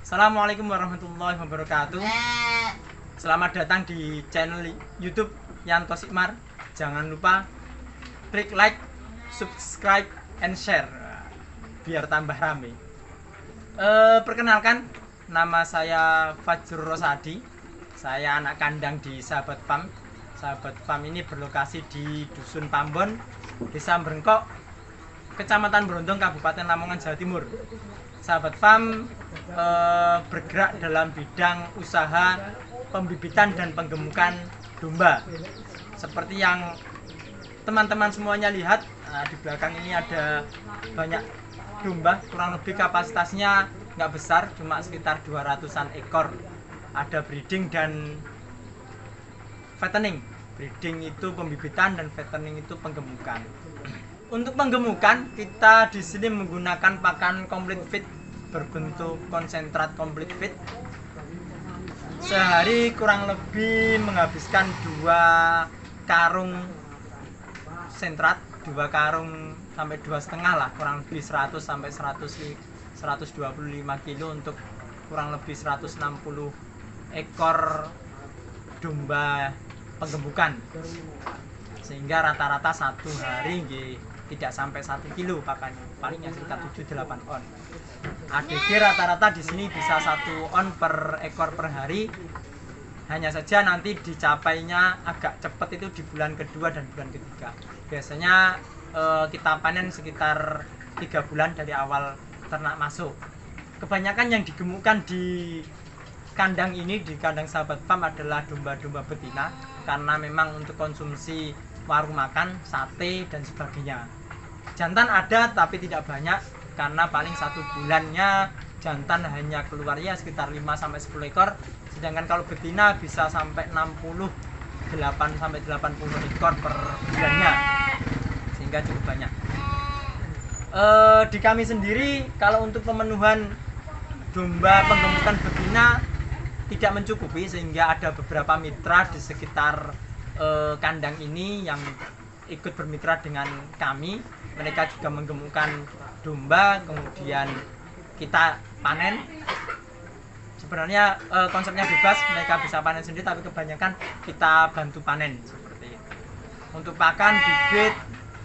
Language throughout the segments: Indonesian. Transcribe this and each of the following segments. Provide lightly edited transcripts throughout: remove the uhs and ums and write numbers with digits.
Assalamualaikum warahmatullahi wabarakatuh. Selamat datang di channel YouTube Yanto Sikmar. Jangan lupa klik like, subscribe, and share biar tambah rame. Perkenalkan, nama saya Fajrul Rosadi. Saya anak kandang di Sahabat Farm. Sahabat Farm ini berlokasi di Dusun Pambon, Desa Brengkok, Kecamatan Brondong, Kabupaten Lamongan, Jawa Timur. Sahabat Farm bergerak dalam bidang usaha pembibitan dan penggemukan domba. Seperti yang teman-teman semuanya lihat, di belakang ini ada banyak domba, kurang lebih kapasitasnya nggak besar, cuma sekitar 200-an ekor. Ada breeding dan fattening. Breeding itu pembibitan dan fattening itu penggemukan. Untuk penggemukan, kita di sini menggunakan pakan complete feed berbentuk konsentrat complete feed. Sehari kurang lebih menghabiskan 2 karung sentrat, 2 karung sampai 2,5 lah, kurang lebih 100 sampai 125 kilo untuk kurang lebih 160 ekor domba penggemukan. Sehingga rata-rata satu hari tidak sampai 1 kilo pakannya, palingnya sekitar 7-8 on. ADG rata-rata di sini bisa 1 on per ekor per hari. Hanya saja nanti dicapainya agak cepat itu di bulan kedua dan bulan ketiga. Biasanya kita panen sekitar 3 bulan dari awal ternak masuk. Kebanyakan yang digemukkan di kandang ini, di kandang Sahabat Farm, adalah domba-domba betina, karena memang untuk konsumsi warung makan, sate dan sebagainya. Jantan ada tapi tidak banyak, karena paling 1 bulannya jantan hanya keluar ya sekitar 5-10 ekor, sedangkan kalau betina bisa sampai 68-80 ekor per bulannya, sehingga cukup banyak. Di kami sendiri, kalau untuk pemenuhan domba penggemukan betina tidak mencukupi, sehingga ada beberapa mitra di sekitar kandang ini yang ikut bermitra dengan kami. Mereka juga menggemukkan domba, kemudian kita panen. Sebenarnya konsepnya bebas, mereka bisa panen sendiri, tapi kebanyakan kita bantu panen seperti itu. Untuk pakan, bibit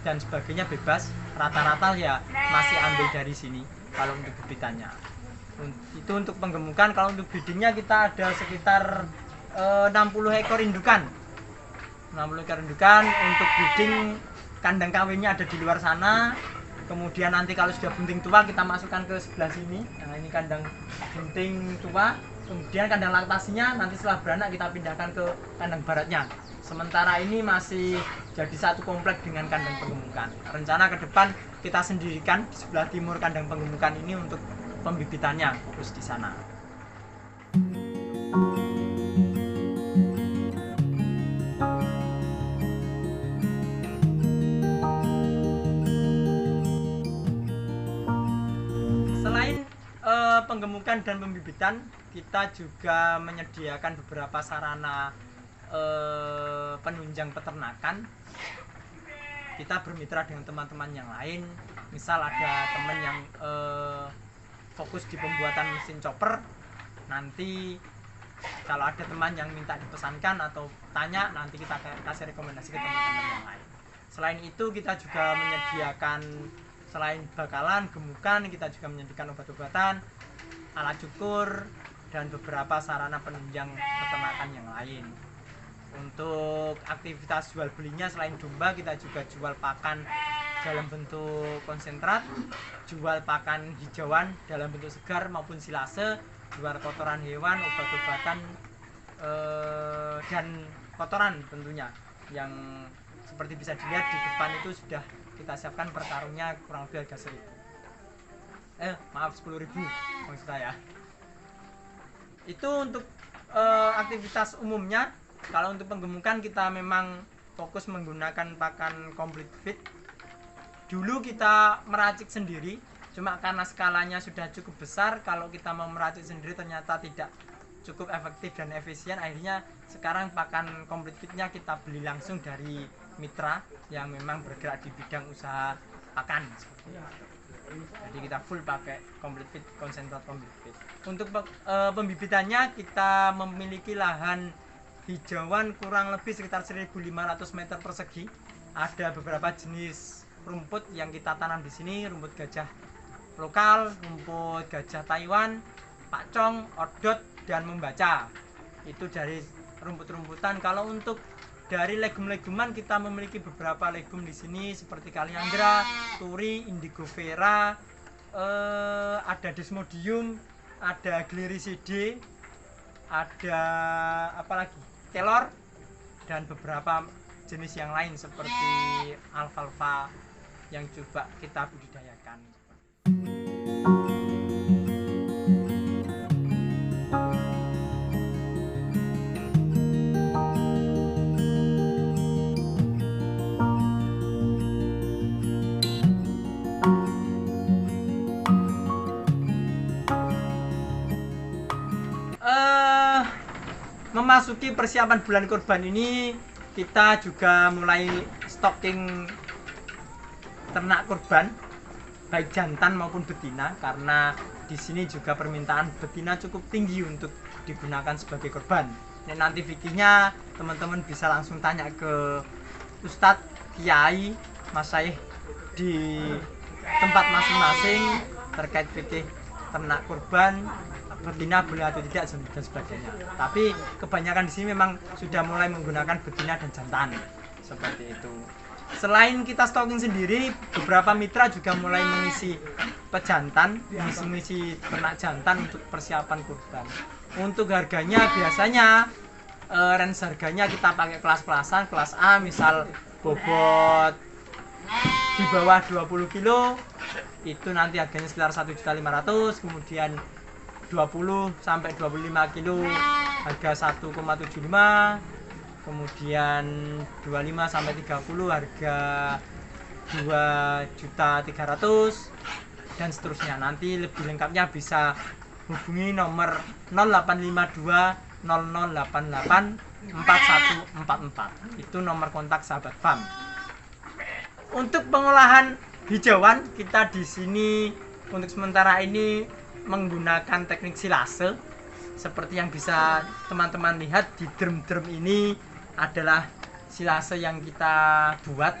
dan sebagainya bebas, rata-rata ya masih ambil dari sini kalau untuk bibitannya. Itu untuk penggemukan. Kalau untuk breedingnya kita ada sekitar 60 ekor indukan. 60 ekor indukan. Untuk breeding, kandang kawinnya ada di luar sana. Kemudian nanti kalau sudah bunting tua kita masukkan ke sebelah sini. Nah, ini kandang bunting tua. Kemudian kandang laktasinya nanti setelah beranak kita pindahkan ke kandang baratnya. Sementara ini masih jadi satu komplek dengan kandang penggemukan. Rencana ke depan kita sendirikan di sebelah timur kandang penggemukan ini untuk pembibitannya, fokus di sana. Selain penggemukan dan pembibitan, kita juga menyediakan beberapa sarana penunjang peternakan. Kita bermitra dengan teman-teman yang lain. Misal ada teman yang fokus di pembuatan mesin chopper, nanti kalau ada teman yang minta dipesankan atau tanya, nanti kita kasih rekomendasi ke teman-teman yang lain. Selain itu, kita juga menyediakan, selain bakalan, gemukan, kita juga menyediakan obat-obatan, alat cukur, dan beberapa sarana penunjang peternakan yang lain. Untuk aktivitas jual belinya, selain domba, kita juga jual pakan dalam bentuk konsentrat, jual pakan hijauan dalam bentuk segar maupun silase, jual kotoran hewan, obat-obatan, dan kotoran tentunya, yang seperti bisa dilihat di depan itu sudah kita siapkan per karungnya kurang lebih harga 10.000 maksud saya. Itu untuk aktivitas umumnya. Kalau untuk penggemukan, kita memang fokus menggunakan pakan complete feed. Dulu kita meracik sendiri, cuma karena skalanya sudah cukup besar, kalau kita mau meracik sendiri ternyata tidak cukup efektif dan efisien. Akhirnya sekarang pakan complete feednya kita beli langsung dari mitra yang memang bergerak di bidang usaha pakan. Jadi kita full pakai complete feed, konsentrat complete feed. Untuk pembibitannya kita memiliki lahan hijauan kurang lebih sekitar 1.500 meter persegi. Ada beberapa jenis rumput yang kita tanam di sini, rumput gajah lokal, rumput gajah Taiwan, pakcong, ordot, dan membaca. Itu dari rumput-rumputan. Kalau untuk dari legum-leguman kita memiliki beberapa legum di sini seperti kaliandra, turi, indigo vera, ada desmodium, ada gliricidae, ada apa lagi? Kelor, dan beberapa jenis yang lain seperti alfalfa yang coba kita budidayakan. Memasuki persiapan bulan kurban ini, kita juga mulai stocking ternak kurban, baik jantan maupun betina, karena di sini juga permintaan betina cukup tinggi untuk digunakan sebagai kurban. Ini nanti fikihnya teman-teman bisa langsung tanya ke Ustadz, Kiai, Masyayikh di tempat masing-masing terkait fikih ternak kurban, betina boleh atau tidak dan sebagainya. Tapi kebanyakan di sini memang sudah mulai menggunakan betina dan jantan seperti itu. Selain kita stocking sendiri, beberapa mitra juga mulai mengisi pejantan, mengisi ternak jantan untuk persiapan kurban. Untuk harganya biasanya range harganya kita pakai kelas-kelasan. Kelas A misal bobot di bawah 20 kilo itu nanti harganya sekitar 1.500.000, kemudian 20 sampai 25 kilo harga 1,75, kemudian 25 sampai 30 harga 2.300.000, dan seterusnya. Nanti lebih lengkapnya bisa hubungi nomor 0852 0088 4144. Itu nomor kontak sahabat farm. Untuk pengolahan hijauan kita di sini untuk sementara ini menggunakan teknik silase. Seperti yang bisa teman-teman lihat di drum-drum ini adalah silase yang kita buat.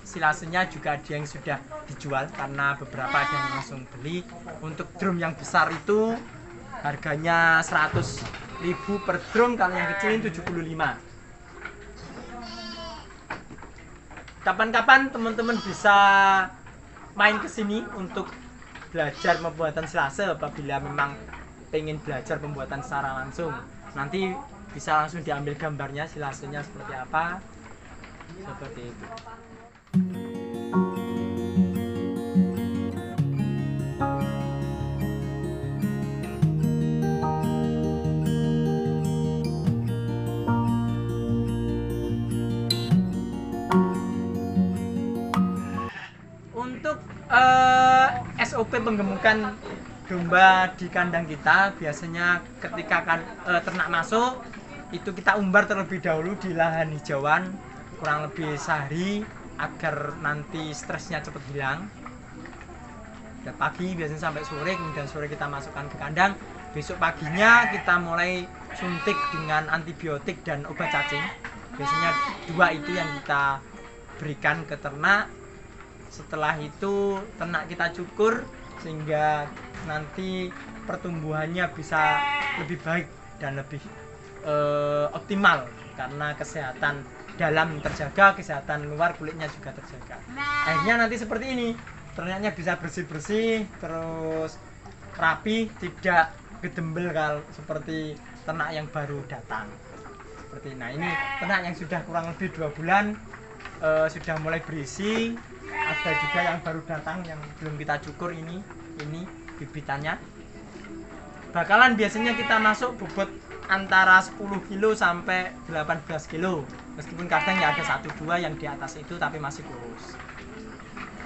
Silasenya juga ada yang sudah dijual karena beberapa ada yang langsung beli. Untuk drum yang besar itu harganya 100.000 per drum, kalau yang kecil 75. Kapan-kapan teman-teman bisa main ke sini untuk belajar pembuatan silase apabila memang pengen belajar pembuatan secara langsung. Nanti bisa langsung diambil gambarnya silasenya seperti apa. Seperti itu. Untuk SOP penggemukan domba di kandang kita, biasanya ketika ternak masuk itu kita umbar terlebih dahulu di lahan hijauan kurang lebih sehari agar nanti stresnya cepat hilang. Dan pagi biasanya sampai sore, kemudian sore kita masukkan ke kandang. Besok paginya kita mulai suntik dengan antibiotik dan obat cacing. Biasanya 2 itu yang kita berikan ke ternak. Setelah itu ternak kita cukur sehingga nanti pertumbuhannya bisa lebih baik dan lebih optimal, karena kesehatan dalam terjaga, kesehatan luar kulitnya juga terjaga. Akhirnya nanti seperti ini, ternaknya bisa bersih-bersih, terus rapi, tidak gedembel kalau seperti ternak yang baru datang. Seperti nah ini ternak yang sudah kurang lebih 2 bulan, sudah mulai berisi. Ada juga yang baru datang yang belum kita cukur, ini bibitannya. Bakalan biasanya kita masuk bobot antara 10 kilo sampai 18 kilo. Meskipun kadang ya ada 1-2 yang di atas itu tapi masih kurus.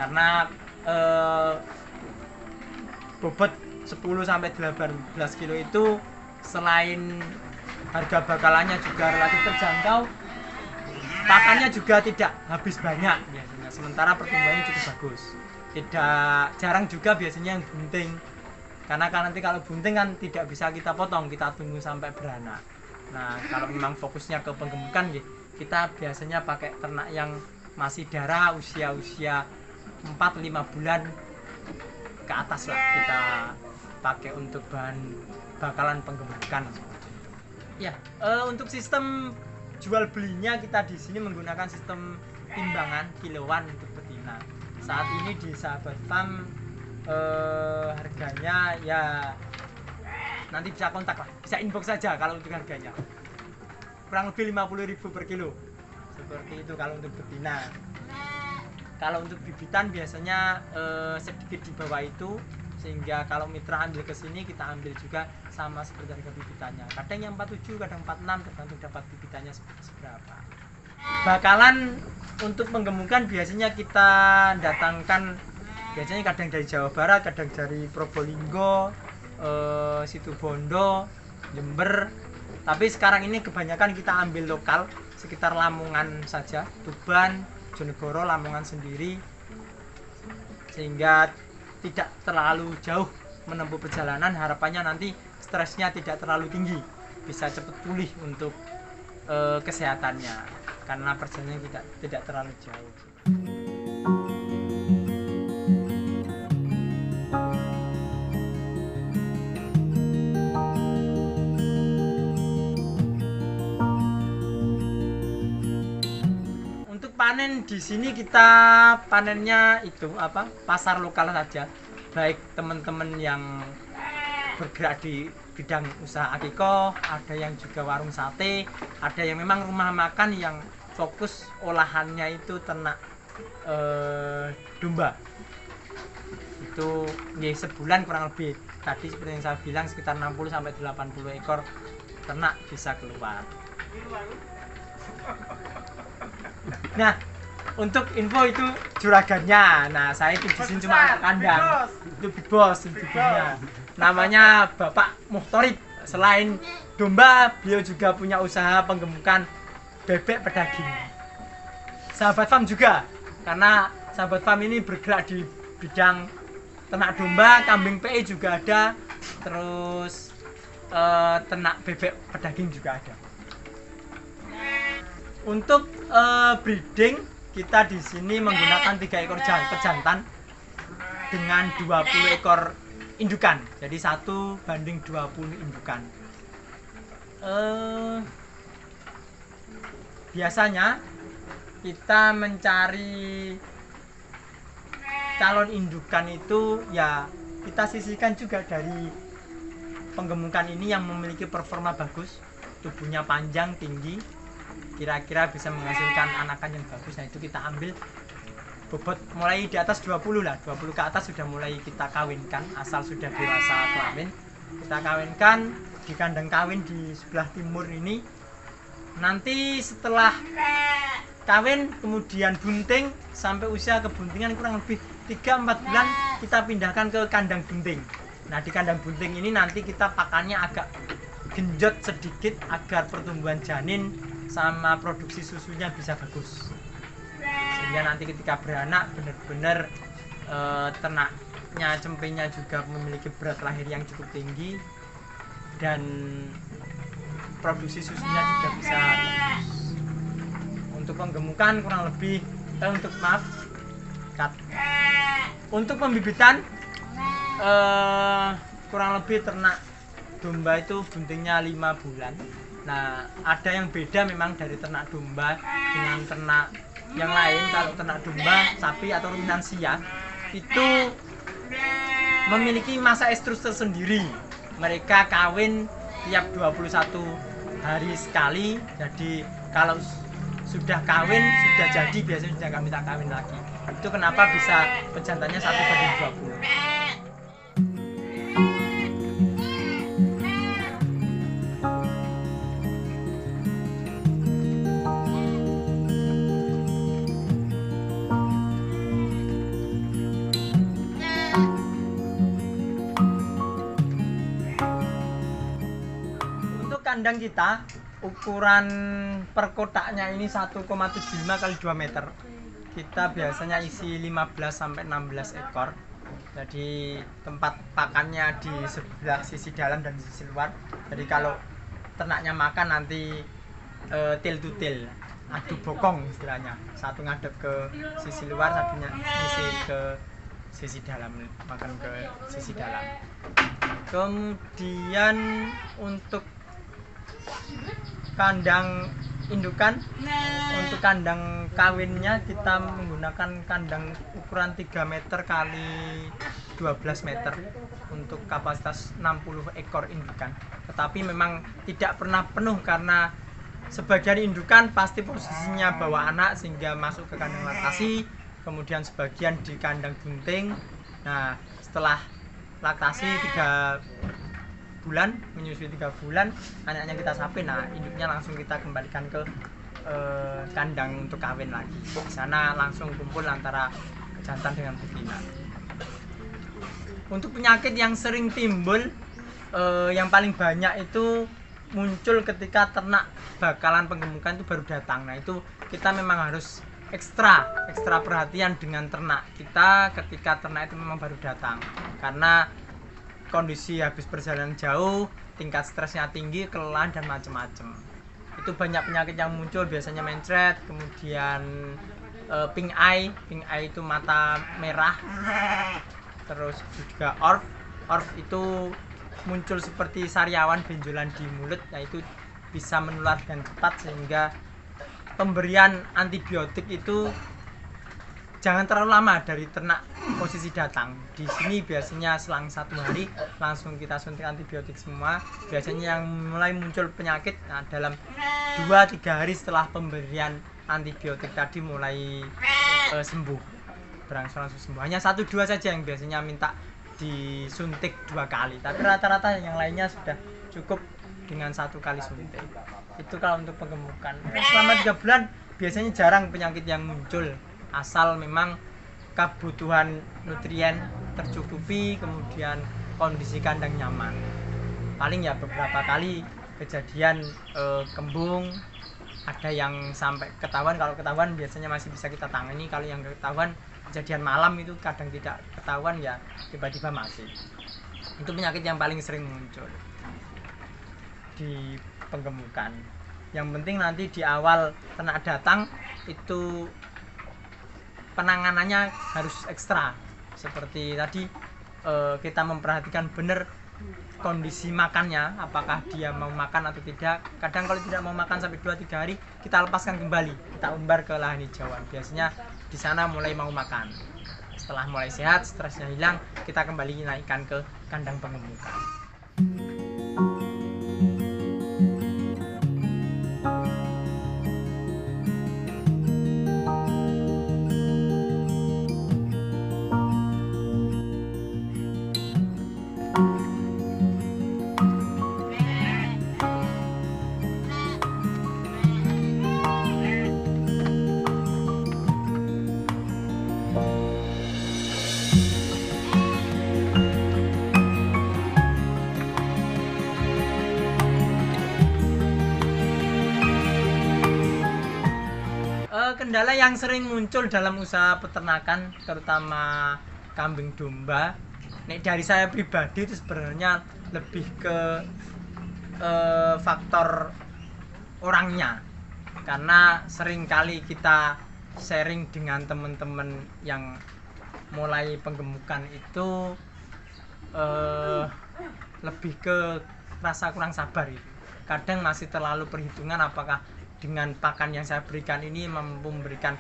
Karena bobot 10 sampai 18 kilo itu selain harga bakalannya juga relatif terjangkau, pakannya juga tidak habis banyak biasanya, sementara pertumbuhannya cukup bagus. jarang juga biasanya yang bunting, karena kan nanti kalau bunting kan tidak bisa kita potong, kita tunggu sampai beranak. Nah kalau memang fokusnya ke penggemukan kita biasanya pakai ternak yang masih darah usia 4-5 bulan ke atas lah, kita pakai untuk bahan bakalan penggemukan. Ya, untuk sistem jual belinya kita di sini menggunakan sistem timbangan kiloan untuk betina. Saat ini di Sahabat Farm harganya ya nanti bisa kontak lah, bisa inbox saja kalau untuk harganya. Kurang lebih 50.000 per kilo. Seperti itu kalau untuk betina. Kalau untuk bibitan biasanya sedikit di bawah itu, sehingga kalau mitra ambil ke sini kita ambil juga sama seperti harga bibitannya. Kadang yang 47, kadang 46, tergantung dapat bibitannya seberapa. Bakalan untuk penggemukan biasanya kita datangkan, biasanya kadang dari Jawa Barat, kadang dari Probolinggo, Situbondo, Jember. Tapi sekarang ini kebanyakan kita ambil lokal, sekitar Lamongan saja, Tuban, Jonegoro, Lamongan sendiri, sehingga tidak terlalu jauh menempuh perjalanan. Harapannya nanti stresnya tidak terlalu tinggi, bisa cepat pulih untuk kesehatannya, karena perjalanannya tidak terlalu jauh. Panen di sini kita panennya itu pasar lokal saja, baik teman-teman yang bergerak di bidang usaha akikoh, ada yang juga warung sate, ada yang memang rumah makan yang fokus olahannya itu ternak domba. Itu sebulan kurang lebih, tadi seperti yang saya bilang sekitar 60-80 ekor ternak bisa keluar. Nah, untuk info itu juragannya. Nah, saya itu di sini cuma anak kandang. Itu big boss intinya. Namanya Bapak Muhtorib. Selain domba, beliau juga punya usaha penggemukan bebek pedaging. Sahabat Farm juga, karena Sahabat Farm ini bergerak di bidang ternak domba, kambing PE juga ada, terus ternak bebek pedaging juga ada. Untuk breeding kita di sini menggunakan 3 ekor pejantan dengan 20 ekor indukan. Jadi 1 banding 20 indukan. Biasanya kita mencari calon indukan itu ya kita sisihkan juga dari penggemukan ini yang memiliki performa bagus, tubuhnya panjang, tinggi, kira-kira bisa menghasilkan anakan yang bagus. Nah itu kita ambil bobot mulai di atas 20 lah, 20 ke atas sudah mulai kita kawinkan, asal sudah dewasa kelamin. Kita kawinkan di kandang kawin di sebelah timur ini. Nanti setelah kawin kemudian bunting, sampai usia kebuntingan kurang lebih 3-4 bulan kita pindahkan ke kandang bunting. Nah di kandang bunting ini nanti kita pakannya agak genjot sedikit agar pertumbuhan janin sama produksi susunya bisa bagus, sehingga nanti ketika beranak benar-benar ternaknya, cemprinya juga memiliki berat lahir yang cukup tinggi dan produksi susunya juga bisa bagus. Untuk penggemukan kurang lebih untuk pembibitan kurang lebih ternak domba itu buntingnya 5 bulan. Nah, ada yang beda memang dari ternak domba dengan ternak yang lain. Kalau ternak domba, sapi atau ruminansia itu memiliki masa estrus tersendiri. Mereka kawin tiap 21 hari sekali. Jadi kalau sudah kawin, sudah jadi, biasanya sudah kami tak kawin lagi. Itu kenapa bisa pejantannya 1/20. Kandang kita ukuran per kotaknya ini 1,75 x 2 meter. kita biasanya isi 15 sampai 16 ekor. Jadi tempat pakannya di sebelah sisi dalam dan sisi luar. Jadi kalau ternaknya makan nanti tail to tail, adu bokong istilahnya. Satu ngadep ke sisi luar, satunya isi ke sisi dalam, makan ke sisi dalam. Kemudian untuk kandang indukan, untuk kandang kawinnya kita menggunakan kandang ukuran 3 meter kali 12 meter untuk kapasitas 60 ekor indukan. Tetapi memang tidak pernah penuh karena sebagian indukan pasti posisinya bawa anak sehingga masuk ke kandang laktasi, kemudian sebagian di kandang bunting. Nah, setelah laktasi 3 bulan, menyusui 3 bulan, anaknya kita sapin. Nah, induknya langsung kita kembalikan ke kandang untuk kawin lagi. Di sana langsung kumpul antara jantan dengan betina. Untuk penyakit yang sering timbul, yang paling banyak itu muncul ketika ternak bakalan penggemukan itu baru datang. Nah, itu kita memang harus ekstra perhatian dengan ternak kita ketika ternak itu memang baru datang, karena kondisi habis perjalanan jauh, tingkat stresnya tinggi, kelelahan dan macam-macam. Itu banyak penyakit yang muncul, biasanya mencret, kemudian pink eye itu mata merah, terus juga orf itu muncul seperti sariawan benjolan di mulut. Nah, itu bisa menular dengan cepat sehingga pemberian antibiotik itu jangan terlalu lama dari ternak posisi datang. Di sini biasanya selang 1 hari langsung kita suntik antibiotik semua. Biasanya yang mulai muncul penyakit, nah, dalam 2-3 hari setelah pemberian antibiotik tadi mulai sembuh, berangsur-angsur sembuh. Hanya 1-2 saja yang biasanya minta disuntik 2 kali, tapi rata-rata yang lainnya sudah cukup dengan 1 kali suntik. Itu kalau untuk penggemukan. Selama 3 bulan biasanya jarang penyakit yang muncul, asal memang kebutuhan nutrien tercukupi, kemudian kondisi kandang nyaman. Paling ya beberapa kali kejadian kembung, ada yang sampai ketahuan. Kalau ketahuan biasanya masih bisa kita tangani. Kalau yang ketahuan kejadian malam itu kadang tidak ketahuan, ya tiba-tiba mati. Itu penyakit yang paling sering muncul di penggemukan. Yang penting nanti di awal ternak datang itu penanganannya harus ekstra. Seperti tadi kita memperhatikan benar kondisi makannya, apakah dia mau makan atau tidak. Kadang kalau tidak mau makan sampai 2-3 hari, kita lepaskan kembali, kita umbar ke lahan hijauan. Biasanya di sana mulai mau makan. Setelah mulai sehat, stresnya hilang, kita kembali naikkan ke kandang penggemukan. Kendala yang sering muncul dalam usaha peternakan, terutama kambing domba, nek dari saya pribadi itu sebenarnya lebih ke faktor orangnya. Karena sering kali kita sharing dengan teman-teman yang mulai penggemukan itu lebih ke rasa kurang sabar itu. Kadang masih terlalu perhitungan apakah dengan pakan yang saya berikan ini mampu memberikan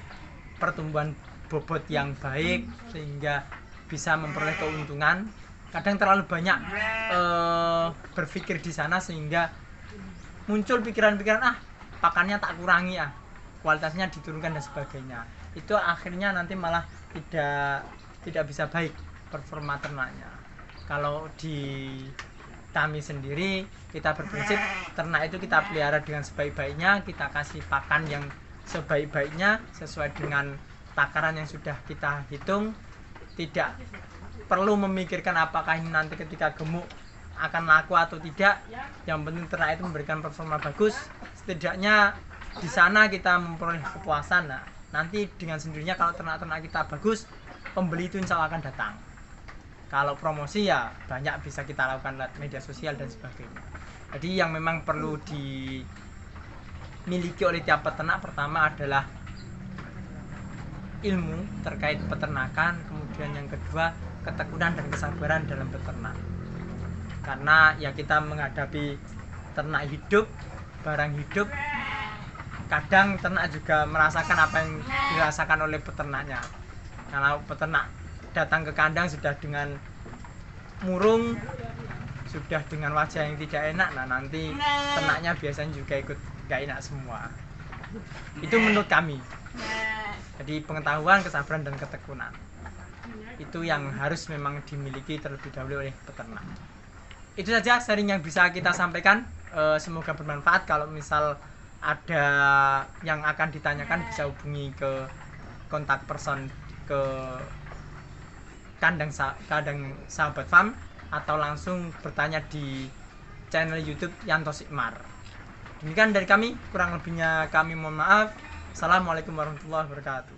pertumbuhan bobot yang baik sehingga bisa memperoleh keuntungan. Kadang terlalu banyak berpikir di sana sehingga muncul pikiran-pikiran, pakannya tak kurangi, kualitasnya diturunkan dan sebagainya. Itu akhirnya nanti malah tidak bisa baik performa ternaknya. Kalau di kami sendiri kita berprinsip ternak itu kita pelihara dengan sebaik-baiknya, kita kasih pakan yang sebaik-baiknya sesuai dengan takaran yang sudah kita hitung. Tidak perlu memikirkan apakah ini nanti ketika gemuk akan laku atau tidak. Yang penting ternak itu memberikan performa bagus, setidaknya di sana kita memperoleh kepuasan. Nah, nanti dengan sendirinya kalau ternak-ternak kita bagus, pembeli itu insya Allah akan datang. Kalau promosi ya banyak bisa kita lakukan lewat media sosial dan sebagainya. Jadi yang memang perlu dimiliki oleh tiap peternak pertama adalah ilmu terkait peternakan, kemudian yang kedua ketekunan dan kesabaran dalam beternak. Karena ya kita menghadapi ternak hidup, barang hidup, kadang ternak juga merasakan apa yang dirasakan oleh peternaknya. Kalau peternak datang ke kandang sudah dengan murung, sudah dengan wajah yang tidak enak, nah nanti ternaknya biasanya juga ikut gak enak semua. Itu menurut kami. Jadi pengetahuan, kesabaran, dan ketekunan itu yang harus memang dimiliki terlebih dahulu oleh peternak. Itu saja sharing yang bisa kita sampaikan. Semoga bermanfaat. Kalau misal ada yang akan ditanyakan bisa hubungi ke kontak person ke kandang Sahabat Farm atau langsung bertanya di channel YouTube Yanto Sikmar. Demikian dari kami, kurang lebihnya kami mohon maaf. Assalamualaikum warahmatullahi wabarakatuh.